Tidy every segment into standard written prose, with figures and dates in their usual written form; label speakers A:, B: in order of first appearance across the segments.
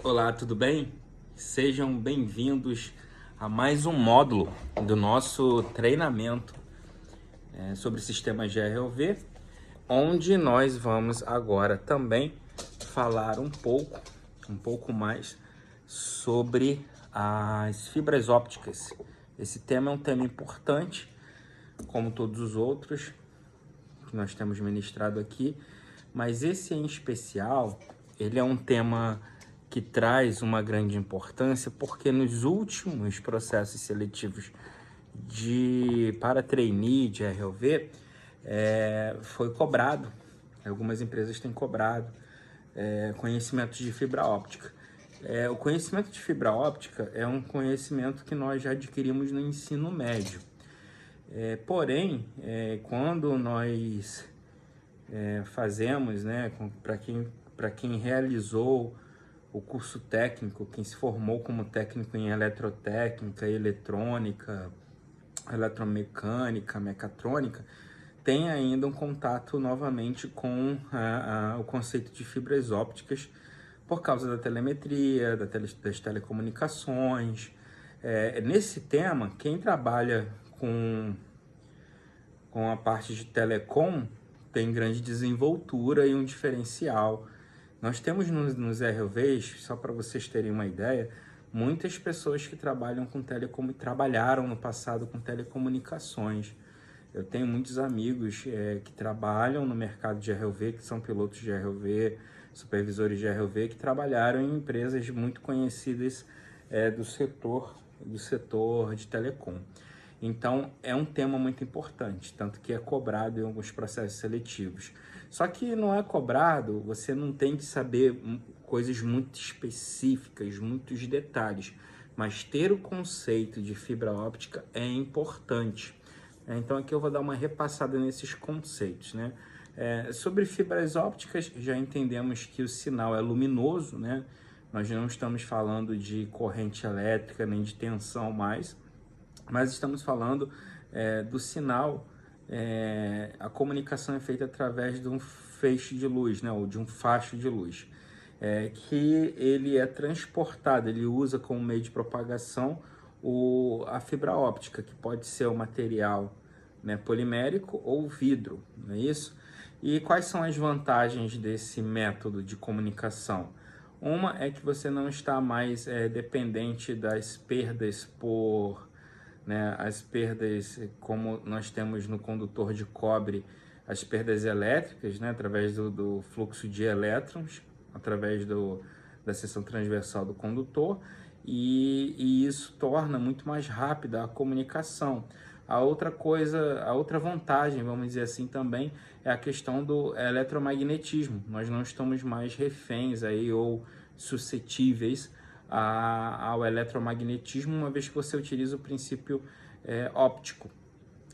A: Olá, tudo bem? Sejam bem-vindos a mais um módulo do nosso treinamento sobre sistemas GROV, onde nós vamos agora também falar um pouco mais sobre as fibras ópticas. Esse tema é um tema importante, como todos os outros que nós temos ministrado aqui, mas esse em especial, ele é um tema que traz uma grande importância porque nos últimos processos seletivos para trainee de ROV foi cobrado, algumas empresas têm cobrado conhecimento de fibra óptica. O conhecimento de fibra óptica é um conhecimento que nós já adquirimos no ensino médio. Porém, quando nós fazemos, né, para quem realizou o curso técnico, quem se formou como técnico em eletrotécnica, eletrônica, eletromecânica, mecatrônica, tem ainda um contato novamente com o conceito de fibras ópticas por causa da telemetria, das telecomunicações. Nesse tema, quem trabalha com a parte de telecom tem grande desenvoltura e um diferencial. Nós temos nos ROVs, só para vocês terem uma ideia, muitas pessoas que trabalham com trabalharam no passado com telecomunicações. Eu tenho muitos amigos que trabalham no mercado de ROV, que são pilotos de ROV, supervisores de ROV, que trabalharam em empresas muito conhecidas do setor de telecom. Então, é um tema muito importante, tanto que é cobrado em alguns processos seletivos. Só que não é cobrado, você não tem que saber coisas muito específicas, muitos detalhes, mas ter o conceito de fibra óptica é importante. Então, aqui eu vou dar uma repassada nesses conceitos, né? Sobre fibras ópticas, já entendemos que o sinal é luminoso, né? Nós não estamos falando de corrente elétrica nem de tensão mais, mas estamos falando do sinal. A comunicação é feita através de um feixe de luz, né, ou de um facho de luz, que ele é transportado, ele usa como meio de propagação a fibra óptica, que pode ser o material, né, polimérico ou vidro, não é isso? E quais são as vantagens desse método de comunicação? Uma é que você não está mais dependente das perdas né, as perdas, como nós temos no condutor de cobre, as perdas elétricas, né, através do fluxo de elétrons, através da seção transversal do condutor, e isso torna muito mais rápida a comunicação. A outra vantagem, vamos dizer assim também, é a questão do eletromagnetismo. Nós não estamos mais reféns aí, ou suscetíveis ao eletromagnetismo, uma vez que você utiliza o princípio óptico.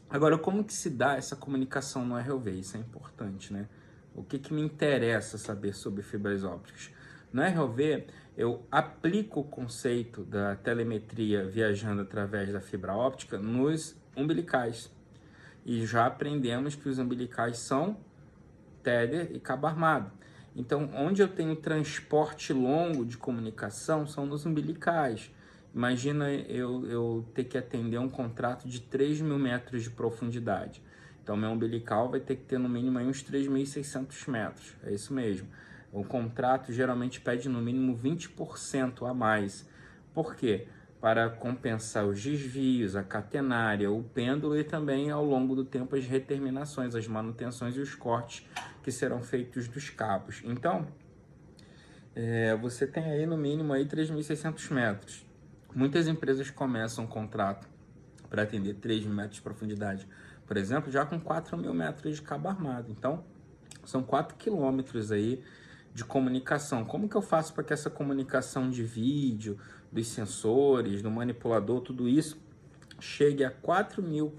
A: Agora, como que se dá essa comunicação no ROV? Isso é importante, né? O que me interessa saber sobre fibras ópticas? No ROV, eu aplico o conceito da telemetria viajando através da fibra óptica nos umbilicais. E já aprendemos que os umbilicais são tether e cabo armado. Então, onde eu tenho transporte longo de comunicação são nos umbilicais. Imagina eu ter que atender um contrato de 3.000 metros de profundidade. Então, meu umbilical vai ter que ter no mínimo aí uns 3.600 metros. É isso mesmo. O contrato geralmente pede no mínimo 20% a mais. Por quê? Para compensar os desvios, a catenária, o pêndulo e também ao longo do tempo as reterminações, as manutenções e os cortes que serão feitos dos cabos. Então, você tem aí no mínimo aí 3.600 metros. Muitas empresas começam um contrato para atender 3.000 metros de profundidade, por exemplo, já com 4.000 metros de cabo armado. Então, são 4 quilômetros aí de comunicação. Como que eu faço para que essa comunicação de vídeo, dos sensores, do manipulador, tudo isso chegue a 4.000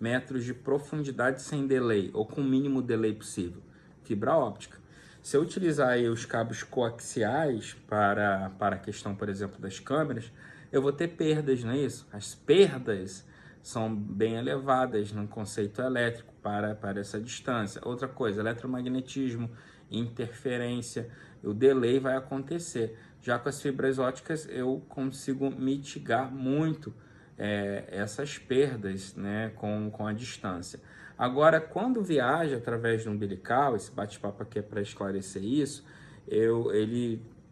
A: metros de profundidade sem delay, ou com o mínimo delay possível? Fibra óptica. Se eu utilizar aí os cabos coaxiais para a questão, por exemplo, das câmeras, eu vou ter perdas, não é isso? As perdas são bem elevadas no conceito elétrico para essa distância. Outra coisa, eletromagnetismo, interferência, o delay vai acontecer. Já com as fibras óticas eu consigo mitigar muito essas perdas, né, com a distância. Agora, quando viaja através do umbilical, esse bate-papo aqui é para esclarecer isso,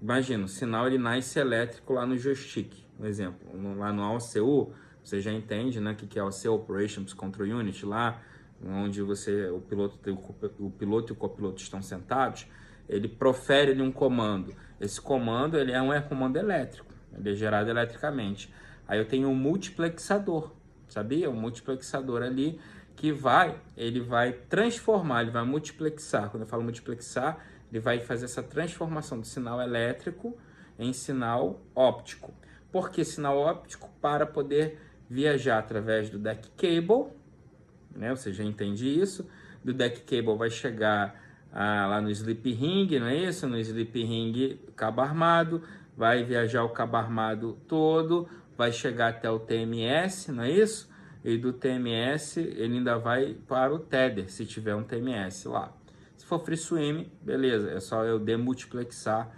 A: imagina, o sinal ele nasce elétrico lá no joystick, por exemplo, lá no OCU, você já entende, né, que é o OCU Operations Control Unit, lá onde o piloto e o copiloto estão sentados, ele profere um comando. Esse comando ele é um comando elétrico, ele é gerado eletricamente. Aí eu tenho um multiplexador, sabia? Um multiplexador ali que ele vai transformar, ele vai multiplexar. Quando eu falo multiplexar, ele vai fazer essa transformação do sinal elétrico em sinal óptico. Por que sinal óptico? Para poder viajar através do deck cable, né? Você já entende isso. Do deck cable vai chegar lá no slip ring, não é isso? No slip ring, cabo armado, vai viajar o cabo armado todo, vai chegar até o TMS, não é isso? E do TMS ele ainda vai para o tether, se tiver um TMS lá. Se for free swim, beleza, é só eu demultiplexar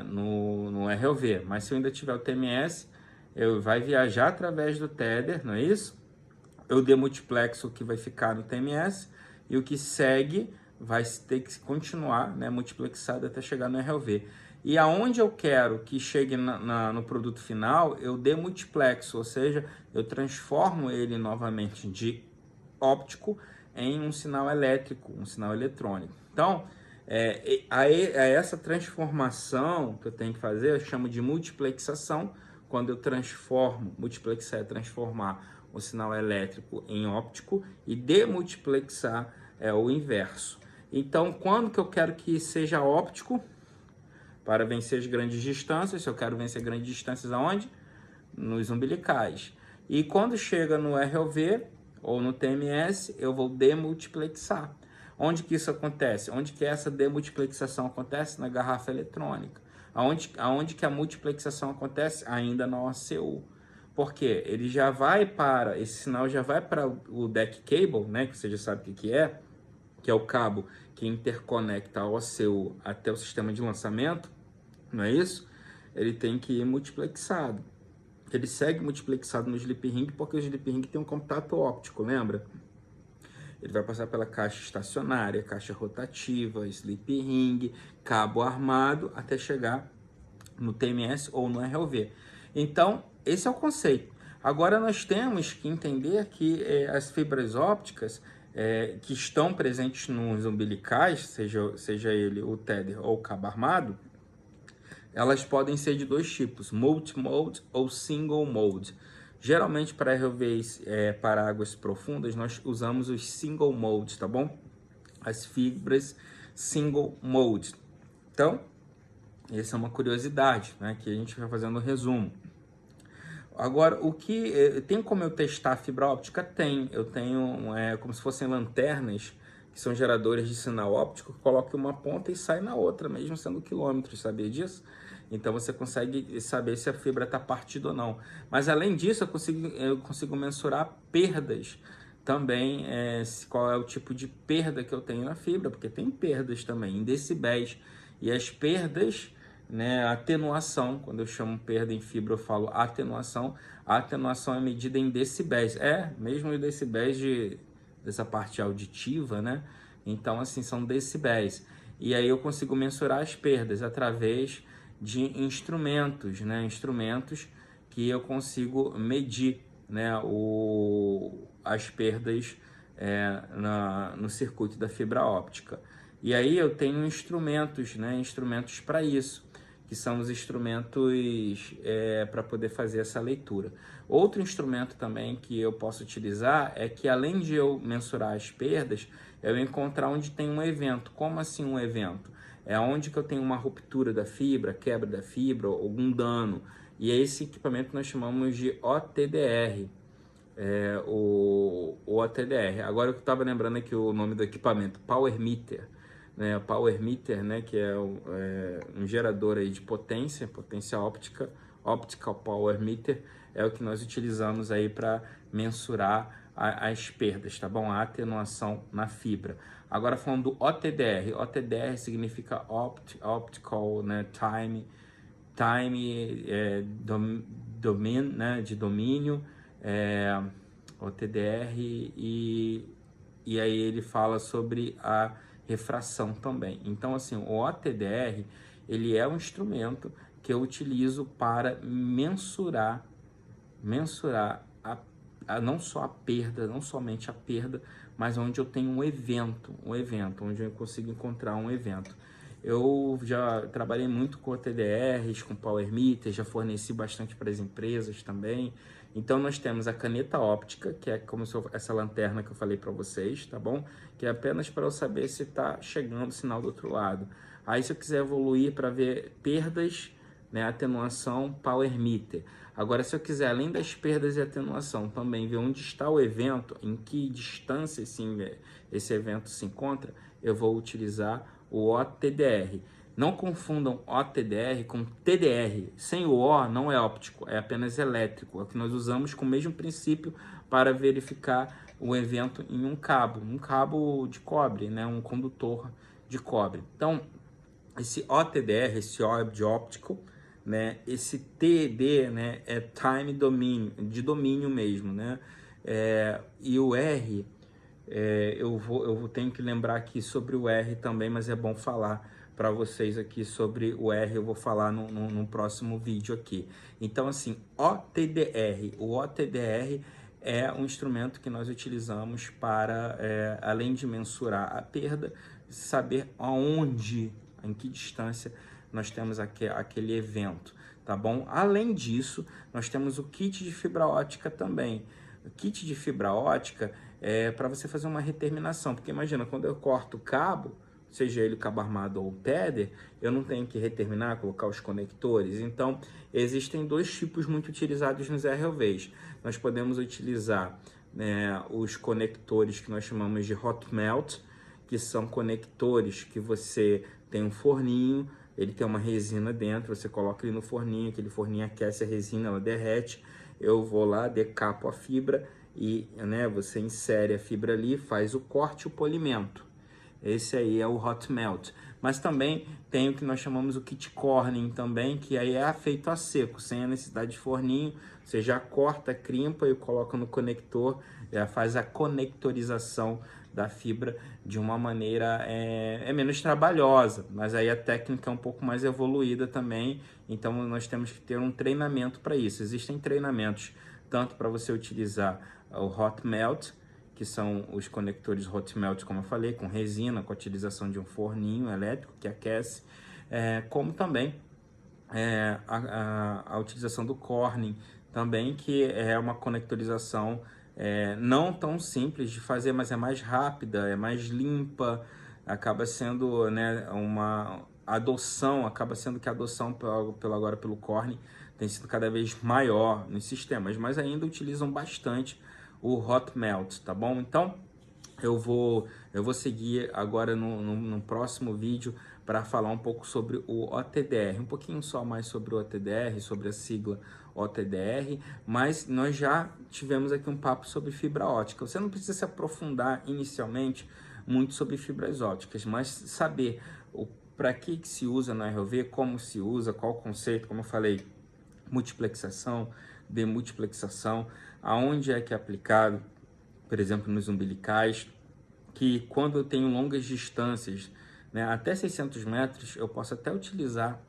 A: no ROV. Mas se eu ainda tiver o TMS, vai viajar através do tether, não é isso? Eu demultiplexo o que vai ficar no TMS e o que segue vai ter que continuar, né, multiplexado até chegar no ROV. E aonde eu quero que chegue no produto final, eu demultiplexo, ou seja, eu transformo ele novamente de óptico em um sinal elétrico, um sinal eletrônico. Então, essa transformação que eu tenho que fazer, eu chamo de multiplexação. Quando eu transformo, multiplexar é transformar o sinal elétrico em óptico, e demultiplexar é o inverso. Então, quando que eu quero que seja óptico? Para vencer as grandes distâncias. Se eu quero vencer grandes distâncias aonde? Nos umbilicais. E quando chega no ROV ou no TMS, eu vou demultiplexar. Onde que isso acontece? Onde que essa demultiplexação acontece? Na garrafa eletrônica. Aonde que a multiplexação acontece? Ainda na OCU. Porque ele já vai esse sinal já vai para o deck cable, né, que você já sabe o que é o cabo que interconecta a OCU até o sistema de lançamento, não é isso? Ele tem que ir multiplexado. Ele segue multiplexado no slip ring porque o slip ring tem um contato óptico, lembra? Ele vai passar pela caixa estacionária, caixa rotativa, slip ring, cabo armado, até chegar no TMS ou no ROV. Então, esse é o conceito. Agora, nós temos que entender que as fibras ópticas que estão presentes nos umbilicais, seja ele o tether ou o cabo armado, elas podem ser de dois tipos, multi-mode ou single mode. Geralmente para ROVs para águas profundas, nós usamos os single modes, tá bom? As fibras single mode. Então, essa é uma curiosidade, né, que a gente vai fazendo um resumo. Agora, tem como eu testar a fibra óptica? Tem. Eu tenho como se fossem lanternas, que são geradores de sinal óptico, que coloca uma ponta e sai na outra, mesmo sendo quilômetros, sabia disso? Então você consegue saber se a fibra está partida ou não. Mas além disso, eu consigo mensurar perdas também, qual é o tipo de perda que eu tenho na fibra, porque tem perdas também em decibéis. E as perdas, né, atenuação, quando eu chamo perda em fibra eu falo atenuação. A atenuação é medida em decibéis, mesmo em decibéis dessa parte auditiva, né? Então assim, são decibéis. E aí eu consigo mensurar as perdas através de instrumentos, né? Instrumentos que eu consigo medir, né, as perdas no circuito da fibra óptica. E aí eu tenho instrumentos, né? Instrumentos para isso, que são os instrumentos para poder fazer essa leitura. Outro instrumento também que eu posso utilizar é que, além de eu mensurar as perdas, eu encontrar onde tem um evento. Como assim um evento? É onde que eu tenho uma ruptura da fibra, quebra da fibra, algum dano. E esse equipamento nós chamamos de OTDR. O OTDR. Agora eu estava lembrando aqui o nome do equipamento, Power Meter. Né, o Power Meter, né, que é um gerador aí de potência óptica, Optical Power Meter, é o que nós utilizamos aí para mensurar as perdas, tá bom? A atenuação na fibra. Agora falando do OTDR, OTDR significa Optical, né, Time, domínio, né, de domínio, OTDR, e aí ele fala sobre a refração também. Então, assim, o OTDR, ele é um instrumento que eu utilizo para mensurar não só a perda, não somente a perda, mas onde eu tenho um evento, onde eu consigo encontrar um evento. Eu já trabalhei muito com OTDRs, com Power Meters, já forneci bastante para as empresas também. Então nós temos a caneta óptica, que é como essa lanterna que eu falei para vocês, tá bom? Que é apenas para eu saber se está chegando o sinal do outro lado. Aí se eu quiser evoluir para ver perdas, né, atenuação, Power Meter. Agora, se eu quiser, além das perdas e atenuação, também ver onde está o evento, em que distância esse evento se encontra, eu vou utilizar o OTDR. Não confundam OTDR com TDR. Sem o O não é óptico, é apenas elétrico. É o que nós usamos com o mesmo princípio para verificar o evento em um cabo de cobre, né, um condutor de cobre. Então, esse OTDR, esse O de óptico, né? Esse TD, né, é time domínio, de domínio mesmo, né? E o R, eu tenho que lembrar aqui sobre o R também, mas é bom falar para vocês aqui sobre o R, eu vou falar no próximo vídeo aqui. Então, assim, o OTDR é um instrumento que nós utilizamos para, além de mensurar a perda, saber aonde, em que distância nós temos aquele evento, tá bom? Além disso, nós temos o kit de fibra ótica também. O kit de fibra ótica é para você fazer uma reterminação, porque imagina, quando eu corto o cabo, seja ele o cabo armado ou o tether, eu não tenho que reterminar, colocar os conectores. Então, existem dois tipos muito utilizados nos ROVs. Nós podemos utilizar, né, os conectores que nós chamamos de hot melt, que são conectores que você tem um forninho, ele tem uma resina dentro, você coloca ele no forninho, aquele forninho aquece a resina, ela derrete, eu vou lá, decapo a fibra e, né, você insere a fibra ali, faz o corte e o polimento. Esse aí é o hot melt. Mas também tem o que nós chamamos o kit corning também, que aí é feito a seco, sem a necessidade de forninho. Você já corta, crimpa e coloca no conector, já faz a conectorização da fibra de uma maneira menos trabalhosa, mas aí a técnica é um pouco mais evoluída também, então nós temos que ter um treinamento para isso. Existem treinamentos tanto para você utilizar o hot melt, que são os conectores hot melt, como eu falei, com resina, com a utilização de um forninho elétrico que aquece, como também a utilização do corning também, que é uma conectorização não tão simples de fazer, mas é mais rápida, é mais limpa, acaba sendo, né, acaba sendo que a adoção agora pelo corning tem sido cada vez maior nos sistemas, mas ainda utilizam bastante o hot melt, tá bom? Então, eu vou seguir agora no próximo vídeo para falar um pouco sobre o OTDR, um pouquinho só mais sobre o OTDR, sobre a sigla OTDR, mas nós já tivemos aqui um papo sobre fibra ótica. Você não precisa se aprofundar inicialmente muito sobre fibras óticas, mas saber para que se usa no ROV, como se usa, qual o conceito, como eu falei, multiplexação, demultiplexação, aonde é que é aplicado, por exemplo, nos umbilicais, que quando eu tenho longas distâncias, né, até 600 metros, eu posso até utilizar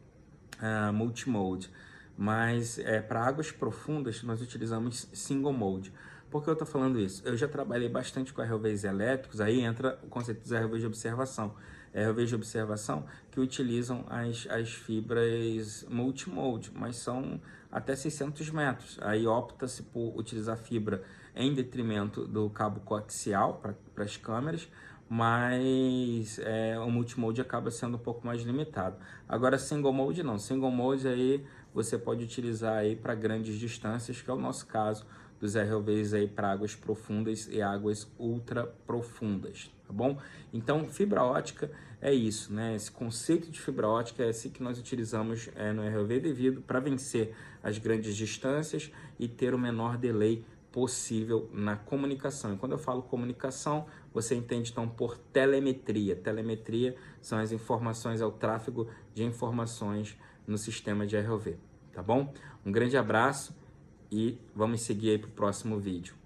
A: multimode, mas para águas profundas nós utilizamos single mode. Por que eu estou falando isso? Eu já trabalhei bastante com ROVs elétricos, aí entra o conceito dos ROVs de observação. ROVs de observação que utilizam as fibras multimode, mas são até 600 metros. Aí opta-se por utilizar fibra em detrimento do cabo coaxial para as câmeras, mas o multimode acaba sendo um pouco mais limitado. Agora single mode não, single mode aí você pode utilizar aí para grandes distâncias, que é o nosso caso dos ROVs aí para águas profundas e águas ultra profundas, tá tá bom? Então, fibra ótica é isso, né? Esse conceito de fibra ótica é esse que nós utilizamos no ROV devido para vencer as grandes distâncias e ter o menor delay possível na comunicação. E quando eu falo comunicação, você entende então por telemetria. Telemetria são as informações, é o tráfego de informações no sistema de ROV, tá bom? Um grande abraço e vamos seguir aí para o próximo vídeo.